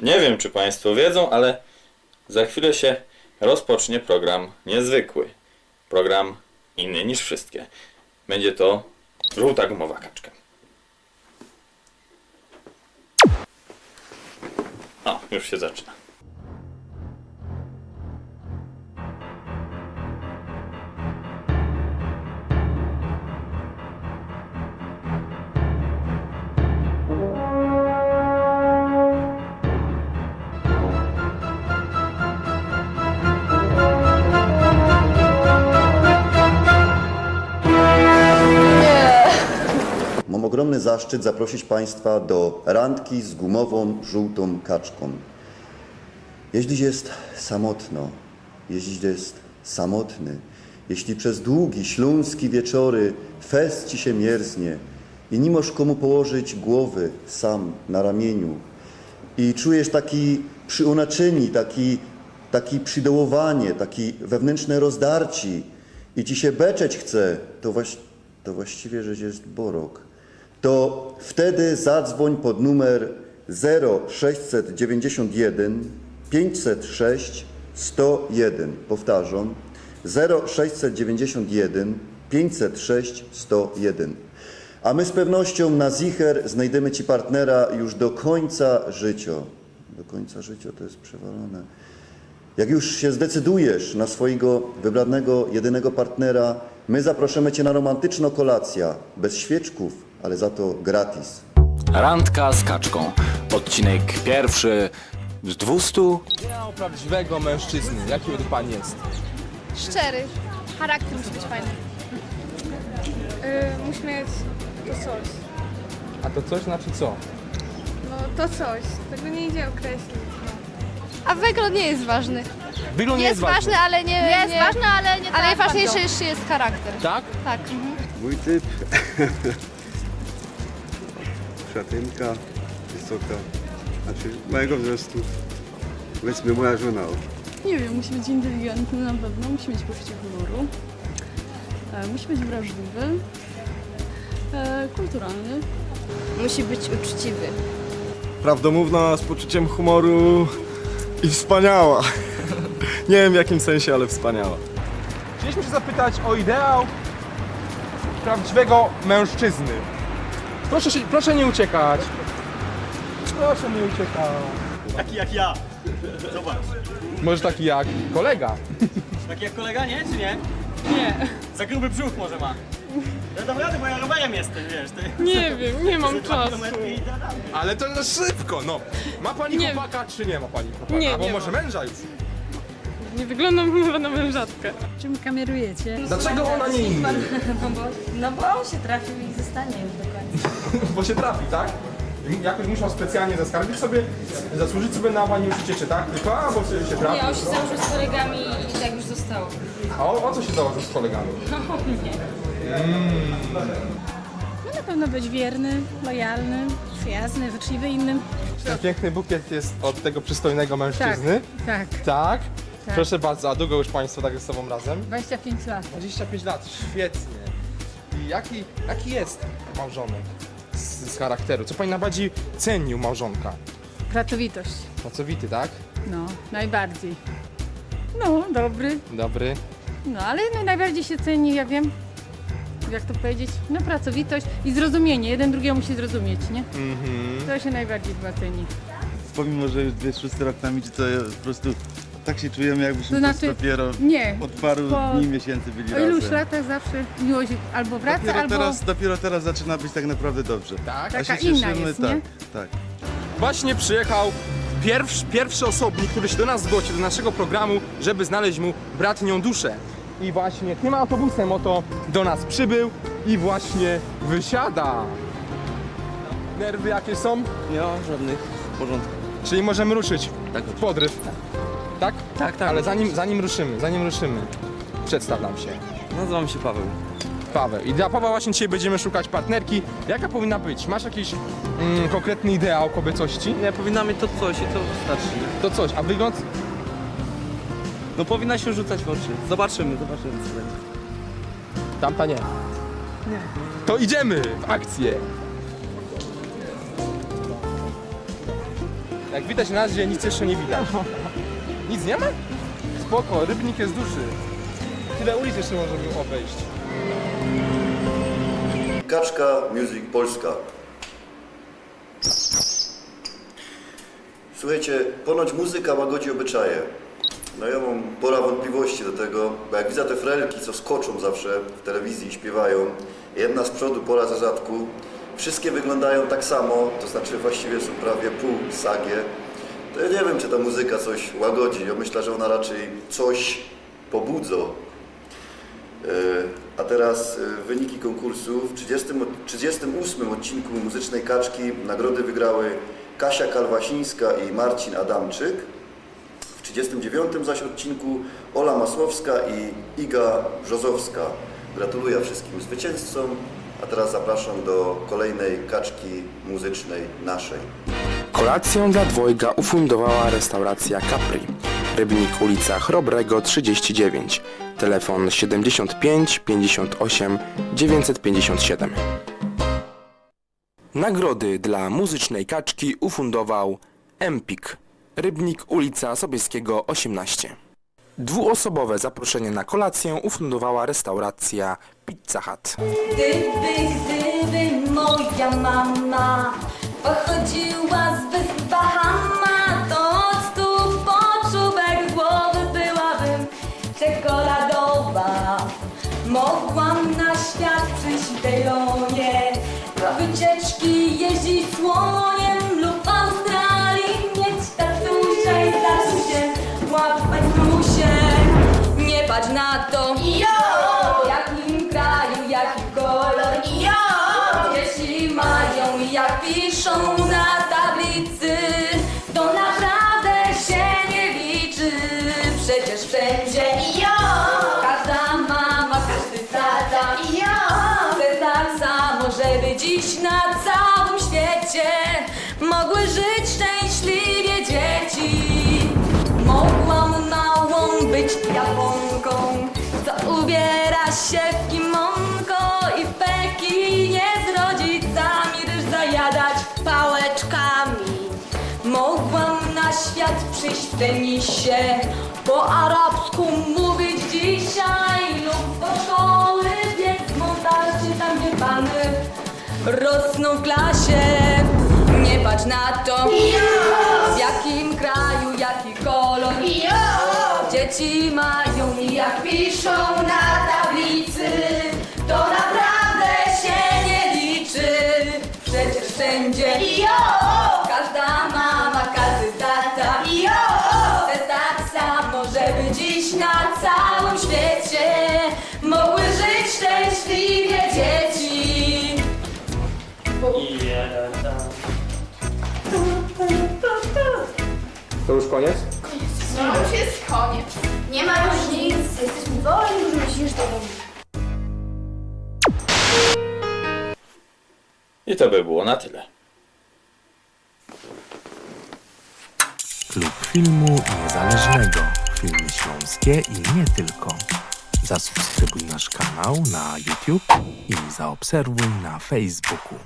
Nie wiem, czy Państwo wiedzą, ale za chwilę się rozpocznie program niezwykły. Program inny niż wszystkie. Będzie to żółta gumowa kaczka. O, już się zaczyna. Mam ogromny zaszczyt zaprosić Państwa do randki z gumową, żółtą kaczką. Jeśli jest samotno, jeśli jest samotny, jeśli przez długi, śląski wieczory fest Ci się mierznie i nie masz komu położyć głowy sam na ramieniu i czujesz taki przyonaczyni, taki przydołowanie, taki wewnętrzne rozdarci i Ci się beczeć chce, to właściwie rzecz jest borok. To wtedy zadzwoń pod numer 0691 506 101. Powtarzam, 0691 506 101. A my z pewnością na zicher znajdziemy Ci partnera już do końca życia. Do końca życia to jest przewalone. Jak już się zdecydujesz na swojego wybranego, jedynego partnera, my zapraszamy Cię na romantyczną kolację, bez świeczków, ale za to gratis. Randka z kaczką. Odcinek pierwszy z 200. Ideał prawdziwego mężczyzny. Jaki według Pani jest? Szczery. Charakter musi być fajny. Musi mieć to coś. A to coś znaczy co? No to coś. Tego nie idzie określić. No. A wygląd nie jest ważny. Wygląd nie jest ważny. ale nie... Jest ważny, ale nie Ale tak najważniejszy bardzo. jeszcze jest charakter. Tak? Tak. Mój typ. Szatynka, wysoka, znaczy mojego wzrostu. Powiedzmy moja żona. Nie wiem, musi być inteligentny na pewno, musi mieć poczucie humoru, musi być wrażliwy, kulturalny. Musi być uczciwy. Prawdomówna, z poczuciem humoru i wspaniała. Nie wiem w jakim sensie, ale wspaniała. Chcieliśmy się zapytać o ideał prawdziwego mężczyzny. Proszę nie uciekać. Proszę nie uciekać. Taki jak ja. Zobacz. Może taki jak kolega. Taki jak kolega, nie? Czy nie? Nie. Za gruby brzuch może ma. Ja dam radę, bo ja rowerem jestem, wiesz. Ty. Nie wiem, nie mam czasu. Ale to no szybko, no. Ma Pani Nie. chłopaka, czy nie ma Pani chłopaka? Nie, Albo nie może mam. męża już. Nie wyglądam chyba na mężatkę. Czym kamerujecie? Dlaczego ona nie inny? No bo on się trafił i zostanie już do końca. Bo się trafi, tak? I jakoś musiał specjalnie zaskarbić sobie, zasłużyć sobie na Pani ucieczy, tak? Tylko, a bo się trafi. Nie, on się założył z kolegami i tak już zostało. A o co się założył z kolegami? No na pewno być wierny, lojalny, przyjazny, życzliwy innym. Ten piękny bukiet jest od tego przystojnego mężczyzny. Tak, Tak? Proszę bardzo, a długo już Państwo tak ze sobą razem? 25 lat. 25 lat, świetnie. I jaki jest małżonek z charakteru? Co Pani najbardziej ceni u małżonka? Pracowitość. Pracowity, tak? No, najbardziej. No, dobry. Dobry. No, ale najbardziej się ceni, ja wiem, jak to powiedzieć, no pracowitość i zrozumienie. Jeden drugiego musi zrozumieć, nie? To się najbardziej chyba ceni. Pomimo, że już 26 rok nami, czy to po prostu tak się czujemy, jakbyśmy To znaczy, dopiero nie, od paru po- dni, miesięcy byli O iluś razem. latach zawsze miłość albo wraca, Dopiero teraz zaczyna być tak naprawdę dobrze. Tak? Taka inna jest, nie? tak. Właśnie przyjechał pierwszy osobnik, który się do nas zgłosił, do naszego programu, żeby znaleźć mu bratnią duszę. I właśnie tym autobusem oto do nas przybył i właśnie wysiada. Nerwy jakie są? Nie ma żadnych w porządku. Czyli możemy ruszyć w podryw. Tak? Tak. Ale zanim ruszymy, przedstaw nam się. Nazywam się Paweł. Paweł. I dla Pawła właśnie dzisiaj będziemy szukać partnerki. Jaka powinna być? Masz jakiś konkretny ideał kobiecości? Nie, powinna mieć to coś i to wystarczy. To coś, a wygląd? No powinna się rzucać w oczy. Zobaczymy co będzie. Tamta nie. To idziemy w akcję. Jak widać na razie nic jeszcze nie widać. Nic nie ma? Spoko, Rybnik jest duży. Tyle ulic jeszcze możemy obejść. Kaczka Music Polska. Słuchajcie, ponoć muzyka łagodzi obyczaje. No ja mam pora wątpliwości do tego, bo jak widzę te frelki, co skoczą zawsze w telewizji i śpiewają, jedna z przodu, pora za zadku, wszystkie wyglądają tak samo, to znaczy właściwie są prawie pół sagie, to ja nie wiem, czy ta muzyka coś łagodzi. Ja myślę, że ona raczej coś pobudzo. A teraz wyniki konkursu. W 38 odcinku Muzycznej Kaczki nagrody wygrały Kasia Kalwasińska i Marcin Adamczyk. W 39 zaś odcinku Ola Masłowska i Iga Brzozowska. Gratuluję wszystkim zwycięzcom, a teraz zapraszam do kolejnej kaczki muzycznej naszej. Kolację dla dwojga ufundowała restauracja Capri. Rybnik, ulica Chrobrego 39. Telefon 75 58 957. Nagrody dla Muzycznej Kaczki ufundował Empik. Rybnik, ulica Sobieskiego 18. Dwuosobowe zaproszenie na kolację ufundowała restauracja Pizza Hut. Gdyby moja mama pochodziła z wysp Bahama, to od stóp po czubek głowy byłabym czekoladowa. Mogłam na świat przyjść w Delonie, do wycieczki jeździć słoniem lub w Australii mieć tatusia i się łapać musie. Nie patrz na to, w jakim kraju, jaki kolor, dzieci mają, jak piszą na tablicy, to naprawdę się nie liczy. Przecież wszędzie każda mama, każdy tata chce tak samo, żeby dziś na całym świecie mogły żyć szczęśliwie dzieci. Mogłam małą być Japonką, co ubiera się w kimonko i w Pekinie z rodzicami ryż zajadać pałeczkami. Mogłam na świat przyjść w tenisie, po arabsku mówić dzisiaj lub po szkoły biec w montaży, tam gdzie pany rosną w klasie. Nie patrz na to, w jakim kraju, jaki kolor dzieci mają i jak piszą na tablicy, to naprawdę się nie liczy. Przecież wszędzie każda mama, każdy tata chce tak samo, żeby dziś na całym świecie mogły żyć szczęśliwie dzieci. To już koniec? No już jest koniec. Nie ma już nic. Jesteśmy wolni, już musisz do domu. I to by było na tyle. Klub Filmu Niezależnego. Filmy śląskie i nie tylko. Zasubskrybuj nasz kanał na YouTube i zaobserwuj na Facebooku.